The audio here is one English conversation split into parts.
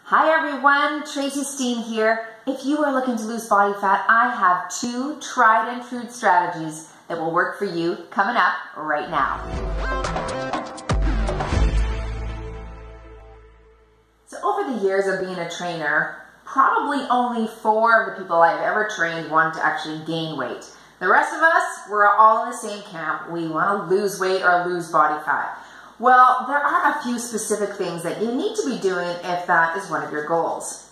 Hi everyone, Tracy Steen here. If you are looking to lose body fat, I have 2 tried and true strategies that will work for you coming up right now. So over the years of being a trainer, probably only 4 of the people I've ever trained want to actually gain weight. The rest of us, we're all in the same camp. We want to lose weight or lose body fat. Well, there are a few specific things that you need to be doing if that is one of your goals.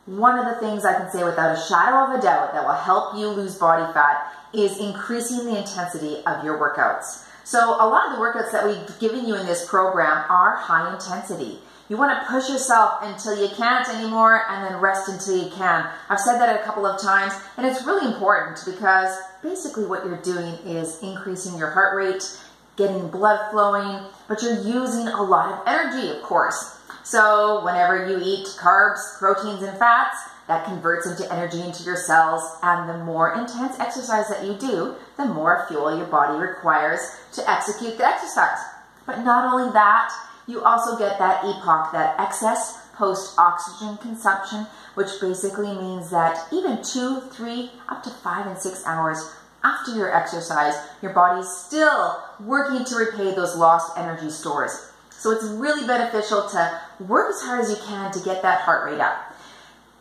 One of the things I can say without a shadow of a doubt that will help you lose body fat is increasing the intensity of your workouts. So a lot of the workouts that we've given you in this program are high intensity. You want to push yourself until you can't anymore and then rest until you can. I've said that a couple of times, and it's really important because basically what you're doing is increasing your heart rate, getting blood flowing, but you're using a lot of energy, of course. So whenever you eat carbs, proteins, and fats, that converts into energy into your cells, and the more intense exercise that you do, the more fuel your body requires to execute the exercise. But not only that, you also get that EPOC, that excess post-oxygen consumption, which basically means that even 2, 3, up to 5 and 6 hours after your exercise, your body's still working to repay those lost energy stores. So it's really beneficial to work as hard as you can to get that heart rate up.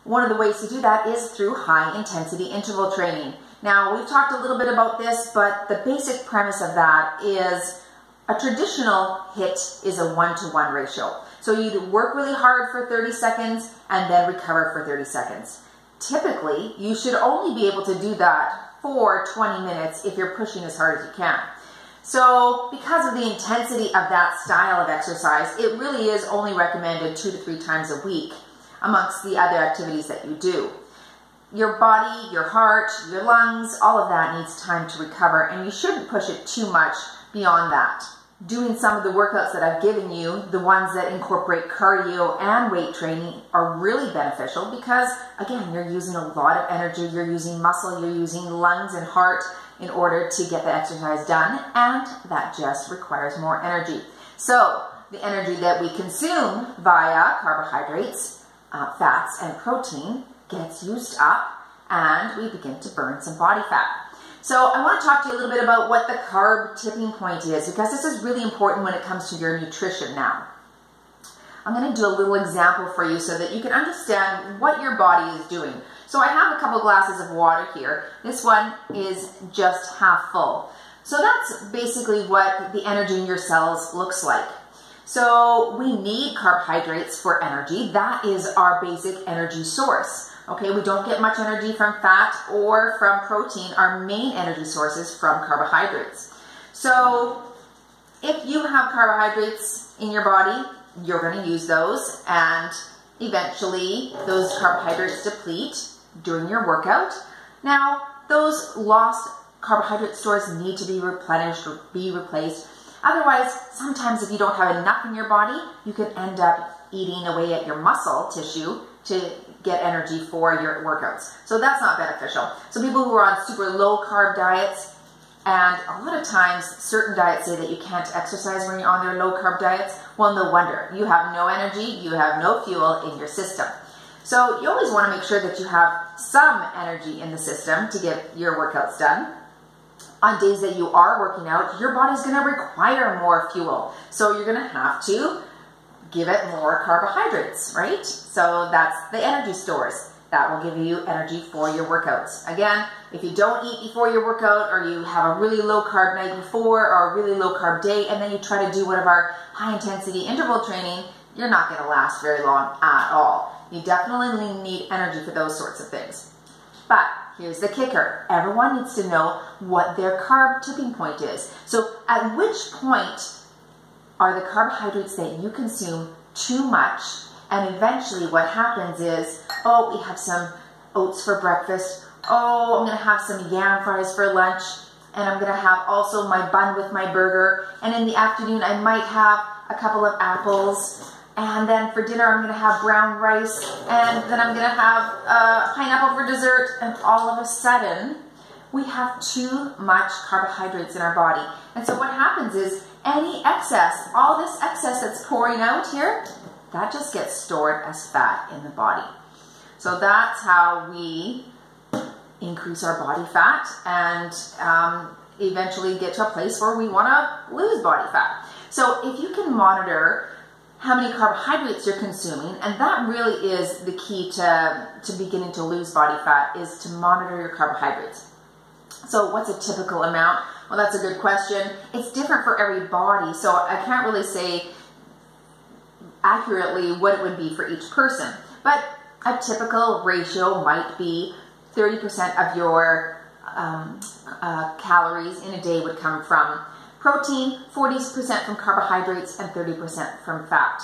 One of the ways to do that is through high intensity interval training. Now, we've talked a little bit about this, but the basic premise of that is a traditional HIIT is a 1-to-1 ratio. So you work really hard for 30 seconds and then recover for 30 seconds. Typically, you should only be able to do that for 20 minutes if you're pushing as hard as you can. So because of the intensity of that style of exercise, it really is only recommended 2 to 3 times a week amongst the other activities that you do. Your body, your heart, your lungs, all of that needs time to recover, and you shouldn't push it too much beyond that. Doing some of the workouts that I've given you, the ones that incorporate cardio and weight training, are really beneficial because, again, you're using a lot of energy, you're using muscle, you're using lungs and heart in order to get the exercise done, and that just requires more energy. So the energy that we consume via carbohydrates, fats, and protein gets used up, and we begin to burn some body fat. So I want to talk to you a little bit about what the carb tipping point is, because this is really important when it comes to your nutrition now. I'm going to do a little example for you so that you can understand what your body is doing. So I have a couple glasses of water here. This one is just half full. So that's basically what the energy in your cells looks like. So we need carbohydrates for energy. That is our basic energy source. Okay, we don't get much energy from fat or from protein. Our main energy source is from carbohydrates. So if you have carbohydrates in your body, you're going to use those, and eventually those carbohydrates deplete during your workout. Now, those lost carbohydrate stores need to be replenished or be replaced. Otherwise, sometimes if you don't have enough in your body, you can end up eating away at your muscle tissue to get energy for your workouts. So that's not beneficial. So people who are on super low carb diets, and a lot of times certain diets say that you can't exercise when you're on their low carb diets. Well, no wonder. You have no energy, you have no fuel in your system. So you always want to make sure that you have some energy in the system to get your workouts done. On days that you are working out, your body's going to require more fuel. So you're going to have to give it more carbohydrates, right? So that's the energy stores. That will give you energy for your workouts. Again, if you don't eat before your workout, or you have a really low carb night before, or a really low carb day, and then you try to do one of our high intensity interval training, you're not going to last very long at all. You definitely need energy for those sorts of things. But here's the kicker. Everyone needs to know what their carb tipping point is. So at which point are the carbohydrates that you consume too much, and eventually what happens is, oh, we have some oats for breakfast, oh, I'm going to have some yam fries for lunch, and I'm going to have also my bun with my burger, and in the afternoon I might have a couple of apples, and then for dinner I'm going to have brown rice, and then I'm going to have pineapple for dessert, and all of a sudden we have too much carbohydrates in our body. And so what happens is any excess, all this excess that's pouring out here, that just gets stored as fat in the body. So that's how we increase our body fat and eventually get to a place where we want to lose body fat. So if you can monitor how many carbohydrates you're consuming, and that really is the key to beginning to lose body fat, is to monitor your carbohydrates. So what's a typical amount? Well, that's a good question. It's different for every body, so I can't really say accurately what it would be for each person. But a typical ratio might be 30% of your calories in a day would come from protein, 40% from carbohydrates, and 30% from fat.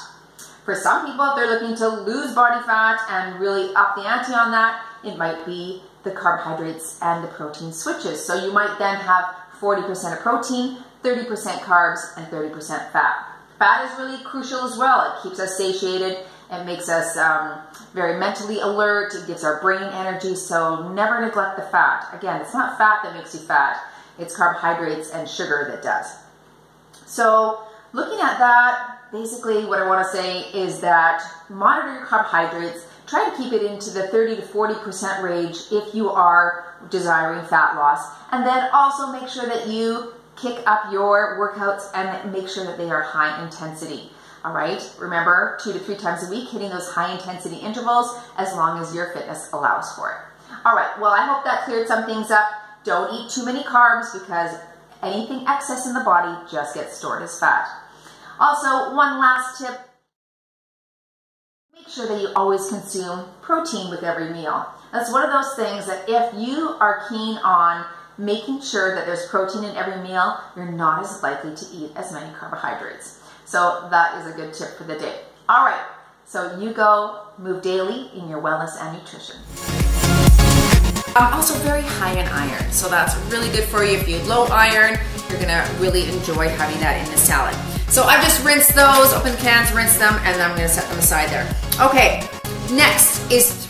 For some people, if they're looking to lose body fat and really up the ante on that, it might be the carbohydrates and the protein switches. So you might then have 40% of protein, 30% carbs, and 30% fat. Fat is really crucial as well. It keeps us satiated. It makes us very mentally alert. It gives our brain energy. So never neglect the fat. Again, it's not fat that makes you fat. It's carbohydrates and sugar that does. So looking at that, basically what I want to say is that monitor your carbohydrates. Try to keep it into the 30 to 40% range if you are desiring fat loss. And then also make sure that you kick up your workouts and make sure that they are high intensity. All right, remember 2 to 3 times a week, hitting those high intensity intervals as long as your fitness allows for it. All right, well, I hope that cleared some things up. Don't eat too many carbs because anything excess in the body just gets stored as fat. Also, one last tip, make sure that you always consume protein with every meal. That's one of those things that if you are keen on making sure that there's protein in every meal, you're not as likely to eat as many carbohydrates. So that is a good tip for the day. All right, so you go move daily in your wellness and nutrition. Also very high in iron, so that's really good for you. If you have low iron, you're gonna really enjoy having that in the salad. So I've just rinsed those, open the cans, rinse them, and then I'm gonna set them aside there. Okay, next is